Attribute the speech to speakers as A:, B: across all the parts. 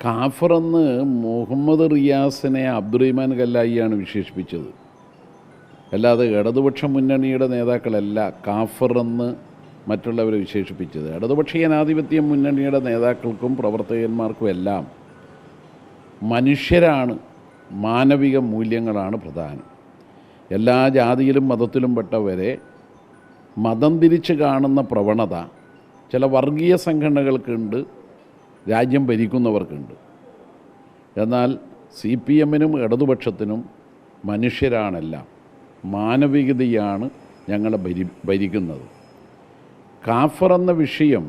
A: കാഫറെന്ന് മുഹമ്മദ് റിയാസിനെ അബ്ദുറഹിമാൻ കല്ലായിയാണ് വിശേഷിപ്പിച്ചത്. അല്ലാതെ ഇടതുപക്ഷ മുന്നണിയുടെ നേതാക്കളല്ല കാഫറെന്ന് മറ്റുള്ളവർ വിശേഷിപ്പിച്ചത്. ഇടതുപക്ഷ ജനാധിപത്യ മുന്നണിയുടെ നേതാക്കൾക്കും പ്രവർത്തകന്മാർക്കും എല്ലാം മനുഷ്യരാണ്, മാനവിക മൂല്യങ്ങളാണ് പ്രധാനം. എല്ലാ ജാതിയിലും മതത്തിലും പെട്ടവരെ മതം തിരിച്ച് കാണുന്ന പ്രവണത ചില വർഗീയ സംഘടനകൾക്കുണ്ട്, രാജ്യം ഭരിക്കുന്നവർക്കുണ്ട്. എന്നാൽ CPM-നും ഇടതുപക്ഷത്തിനും മനുഷ്യരാണെല്ലാം, മാനവികതയാണ് ഞങ്ങളെ ഭരിക്കുന്നത്. കാഫർ എന്ന വിഷയം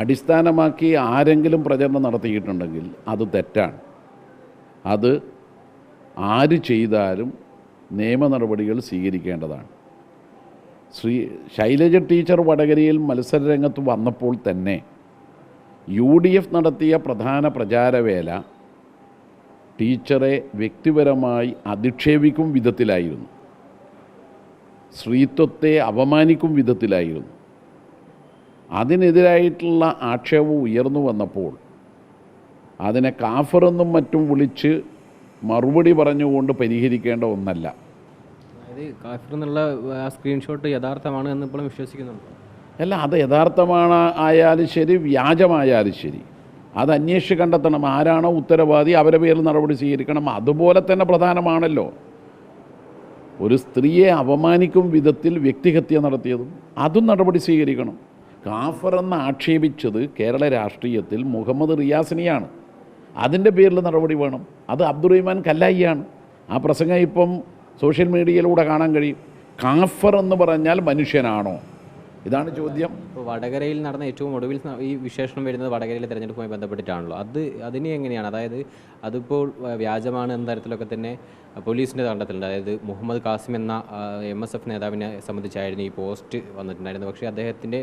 A: അടിസ്ഥാനമാക്കി ആരെങ്കിലും പ്രചരണം നടത്തിയിട്ടുണ്ടെങ്കിൽ അത് തെറ്റാണ്. അത് ആര് ചെയ്താലും നിയമ നടപടികൾ സ്വീകരിക്കേണ്ടതാണ്. ശൈലജ ടീച്ചർ വടകരയിൽ മത്സരരംഗത്ത് വന്നപ്പോൾ തന്നെ UDF നടത്തിയ പ്രധാന പ്രചാരവേല ടീച്ചറെ വ്യക്തിപരമായി അധിക്ഷേപിക്കും വിധത്തിലായിരുന്നു, സ്ത്രീത്വത്തെ അപമാനിക്കും വിധത്തിലായിരുന്നു. അതിനെതിരായിട്ടുള്ള ആക്ഷേപം ഉയർന്നു വന്നപ്പോൾ അതിനെ കാഫറെന്നും മറ്റും വിളിച്ച് മറുപടി പറഞ്ഞുകൊണ്ട് പരിഹരിക്കേണ്ട ഒന്നല്ല.
B: അതായത് കാഫർ എന്നുള്ള സ്ക്രീൻഷോട്ട് യഥാർത്ഥമാണ് എന്ന് ഇപ്പോഴും വിശ്വസിക്കുന്നുണ്ട്.
A: അല്ല, അത് യഥാർത്ഥമാണ് ആയാലും ശരി, വ്യാജമായാലും ശരി, അത് അന്വേഷിച്ച് കണ്ടെത്തണം. ആരാണോ ഉത്തരവാദി അവരുടെ പേരിൽ നടപടി സ്വീകരിക്കണം. അതുപോലെ തന്നെ പ്രധാനമാണല്ലോ ഒരു സ്ത്രീയെ അപമാനിക്കും വിധത്തിൽ വ്യക്തിഹത്യ നടത്തിയതും, അതും നടപടി സ്വീകരിക്കണം. കാഫറെന്ന് ആക്ഷേപിച്ചത് കേരള രാഷ്ട്രീയത്തിൽ മുഹമ്മദ് റിയാസിനെയാണ്. അതിൻ്റെ പേരിൽ നടപടി വേണം. അത് അബ്ദുറഹിമാൻ കല്ലായിയാണ്. ആ പ്രസംഗം ഇപ്പം സോഷ്യൽ മീഡിയയിലൂടെ കാണാൻ കഴിയും. കാഫർ എന്ന് പറഞ്ഞാൽ മനുഷ്യനാണോ? ഇതാണ് ചോദ്യം.
B: ഇപ്പോൾ വടകരയിൽ നടന്ന ഏറ്റവും ഒടുവിൽ ഈ വിശേഷണം വരുന്നത് വടകരയിലെ തെരഞ്ഞെടുപ്പുമായി ബന്ധപ്പെട്ടിട്ടാണല്ലോ. അതിന് എങ്ങനെയാണ്, അതായത് അതിപ്പോൾ വ്യാജമാണ് എന്ന തരത്തിലൊക്കെ തന്നെ പോലീസിൻ്റെ കണ്ടെത്തലുണ്ട്. അതായത് മുഹമ്മദ് കാസിം എന്ന MSF നേതാവിനെ സംബന്ധിച്ചായിരുന്നു ഈ പോസ്റ്റ് വന്നിട്ടുണ്ടായിരുന്നത്. പക്ഷേ അദ്ദേഹത്തിൻ്റെ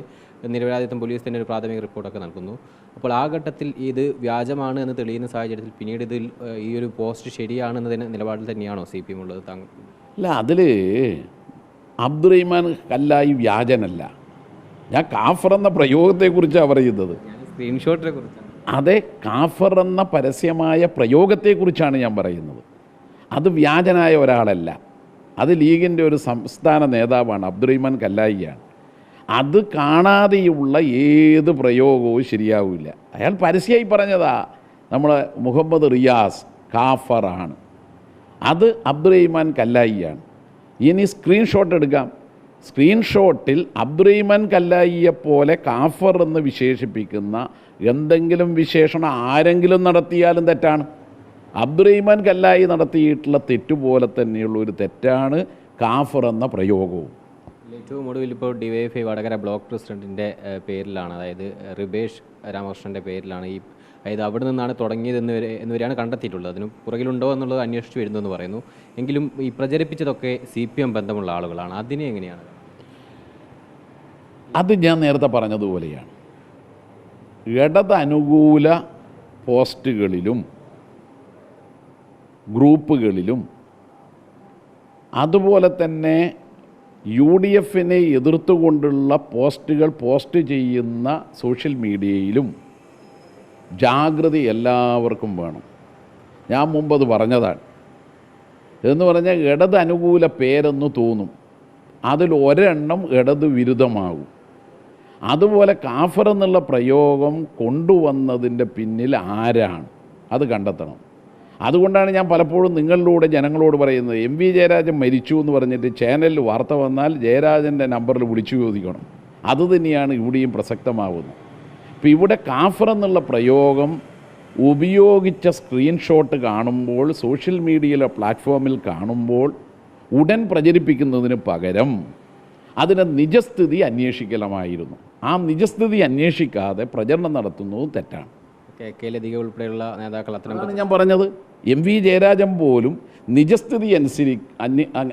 B: നിരപരാധിത്വം പോലീസ് തന്നെ ഒരു പ്രാഥമിക റിപ്പോർട്ടൊക്കെ നൽകുന്നു. അപ്പോൾ ആ ഘട്ടത്തിൽ ഇത് വ്യാജമാണ് എന്ന് തെളിയുന്ന സാഹചര്യത്തിൽ പിന്നീട് ഇതിൽ ഈ ഒരു പോസ്റ്റ് ശരിയാണെന്നതിന് നിലപാടിൽ തന്നെയാണോ CPM ഉള്ളത്?
A: അല്ല, അതിൽ അബ്ദുറഹിമാൻ കല്ലായി വ്യാജനല്ല. ഞാൻ കാഫർ എന്ന പ്രയോഗത്തെക്കുറിച്ചാണ് പറയുന്നത്.
B: സ്ക്രീൻഷോട്ടിനെ കുറിച്ചാണ്.
A: അതെ, കാഫർ എന്ന പരസ്യമായ പ്രയോഗത്തെക്കുറിച്ചാണ് ഞാൻ പറയുന്നത്. അത് വ്യാജനായ ഒരാളല്ല. അത് ലീഗിൻ്റെ ഒരു സംസ്ഥാന നേതാവാണ്, അബ്ദുറഹിമാൻ കല്ലായിയാണ്. അത് കാണാതെയുള്ള ഏത് പ്രയോഗവും ശരിയാവില്ല. അയാൾ പരസ്യമായി പറഞ്ഞതാ, നമ്മളെ മുഹമ്മദ് റിയാസ് കാഫറാണ്. അത് അബ്ദുറഹിമാൻ കല്ലായിയാണ്. ഇനി സ്ക്രീൻഷോട്ട് എടുക്കാം. സ്ക്രീൻഷോട്ടിൽ അബ്ദുറഹിമാൻ കല്ലായിയെപ്പോലെ കാഫർ എന്ന് വിശേഷിപ്പിക്കുന്ന എന്തെങ്കിലും വിശേഷണം ആരെങ്കിലും നടത്തിയാലും തെറ്റാണ്. അബ്ദുറഹിമാൻ കല്ലായി നടത്തിയിട്ടുള്ള തെറ്റുപോലെ തന്നെയുള്ള ഒരു തെറ്റാണ് കാഫർ എന്ന പ്രയോഗവും.
B: ഏറ്റവും ഒടുവിൽ ഇപ്പോൾ DYFI വടകര ബ്ലോക്ക് പ്രസിഡൻറ്റിൻ്റെ പേരിലാണ്, അതായത് റിബേഷ് രാമകൃഷ്ണൻ്റെ പേരിലാണ് ഈ, അതായത് അവിടെ നിന്നാണ് തുടങ്ങിയത് എന്നിവരെയാണ് കണ്ടെത്തിയിട്ടുള്ളത്. അതിന് പുറകിലുണ്ടോ എന്നുള്ളത് അന്വേഷിച്ച് വരുന്നു പറയുന്നു. എങ്കിലും ഈ പ്രചരിപ്പിച്ചതൊക്കെ CPM ബന്ധമുള്ള ആളുകളാണ്. അതിനെ എങ്ങനെയാണ്?
A: അത് ഞാൻ നേരത്തെ പറഞ്ഞതുപോലെയാണ്. ഇടത് അനുകൂല പോസ്റ്റുകളിലും ഗ്രൂപ്പുകളിലും അതുപോലെ തന്നെ UDF-നെ എതിർത്തുകൊണ്ടുള്ള പോസ്റ്റുകൾ പോസ്റ്റ് ചെയ്യുന്ന സോഷ്യൽ മീഡിയയിലും ജാഗ്രത എല്ലാവർക്കും വേണം. ഞാൻ മുമ്പത് പറഞ്ഞതാണ്. എന്ന് പറഞ്ഞാൽ ഇടത് അനുകൂല പേരെന്ന് തോന്നും, അതിൽ ഒരെണ്ണം ഇടത് വിരുദ്ധമാകും. അതുപോലെ കാഫർ എന്നുള്ള പ്രയോഗം കൊണ്ടുവന്നതിൻ്റെ പിന്നിൽ ആരാണ്, അത് കണ്ടെത്തണം. അതുകൊണ്ടാണ് ഞാൻ പലപ്പോഴും നിങ്ങളിലൂടെ ജനങ്ങളോട് പറയുന്നത്, MV ജയരാജൻ മരിച്ചു എന്ന് പറഞ്ഞിട്ട് ചാനലിൽ വാർത്ത വന്നാൽ ജയരാജൻ്റെ നമ്പറിൽ വിളിച്ചു ചോദിക്കണം. അതുതന്നെയാണ് ഇവിടെയും പ്രസക്തമാവുന്നത്. ഇപ്പോൾ ഇവിടെ കാഫർ എന്നുള്ള പ്രയോഗം ഉപയോഗിച്ച സ്ക്രീൻഷോട്ട് കാണുമ്പോൾ, സോഷ്യൽ മീഡിയയിലെ പ്ലാറ്റ്ഫോമിൽ കാണുമ്പോൾ ഉടൻ പ്രചരിപ്പിക്കുന്നതിന് പകരം അതിൻ്റെ നിജസ്ഥിതി അന്വേഷിക്കലമായിരുന്നു. ആ നിജസ്ഥിതി അന്വേഷിക്കാതെ പ്രചരണം നടത്തുന്നതും തെറ്റാണ്.
B: KK ഉൾപ്പെടെയുള്ള നേതാക്കൾ
A: അതാണ് ഞാൻ പറഞ്ഞത്. MV ജയരാജൻ പോലും നിജസ്ഥിതി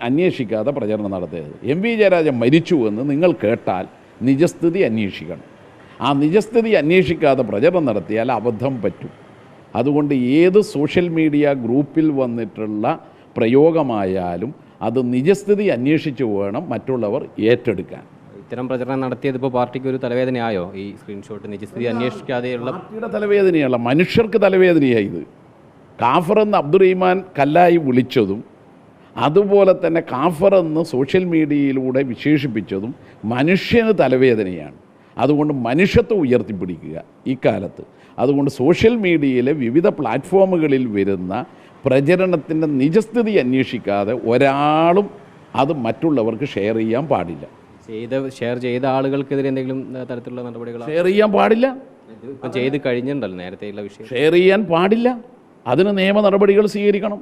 A: അന്വേഷിക്കാതെ പ്രചരണം നടത്തിയത്. MV ജയരാജൻ മരിച്ചു എന്ന് നിങ്ങൾ കേട്ടാൽ നിജസ്ഥിതി അന്വേഷിക്കണം. ആ നിജസ്ഥിതി അന്വേഷിക്കാതെ പ്രചരണം നടത്തിയാൽ അബദ്ധം പറ്റും. അതുകൊണ്ട് ഏത് സോഷ്യൽ മീഡിയ ഗ്രൂപ്പിൽ വന്നിട്ടുള്ള പ്രയോഗമായാലും അത് നിജസ്ഥിതി അന്വേഷിച്ച് വേണം മറ്റുള്ളവർ ഏറ്റെടുക്കാൻ.
B: ഇത്തരം പ്രചരണം നടത്തിയത് ഇപ്പോൾ പാർട്ടിക്ക് ഒരു തലവേദനയായോ? ഈ സ്ക്രീൻഷോട്ട് നിജസ്ഥിതി അന്വേഷിക്കാതെയുള്ള
A: പാർട്ടിയുടെ തലവേദനയല്ല, മനുഷ്യർക്ക് തലവേദനയായി ഇത്. കാഫർ എന്ന് അബ്ദുറഹിമാൻ കല്ലായി വിളിച്ചതും അതുപോലെ തന്നെ കാഫർ എന്ന് സോഷ്യൽ മീഡിയയിലൂടെ വിശേഷിപ്പിച്ചതും മനുഷ്യന് തലവേദനയാണ്. അതുകൊണ്ട് മനുഷ്യത്വം ഉയർത്തിപ്പിടിക്കുക ഈ കാലത്ത്. അതുകൊണ്ട് സോഷ്യൽ മീഡിയയിലെ വിവിധ പ്ലാറ്റ്ഫോമുകളിൽ വരുന്ന പ്രചരണത്തിൻ്റെ നിജസ്ഥിതി അന്വേഷിക്കാതെ ഒരാളും അത് മറ്റുള്ളവർക്ക് ഷെയർ ചെയ്യാൻ പാടില്ല.
B: ഷെയർ ചെയ്ത ആളുകൾക്കെതിരെ എന്തെങ്കിലും തരത്തിലുള്ള നടപടികൾ
A: ഷെയർ ചെയ്യാൻ പാടില്ല.
B: ഇപ്പം ചെയ്ത് കഴിഞ്ഞിട്ടുണ്ടല്ലോ നേരത്തെയുള്ള വിഷയം.
A: ഷെയർ ചെയ്യാൻ പാടില്ല. അതിന് നിയമ നടപടികൾ സ്വീകരിക്കണം.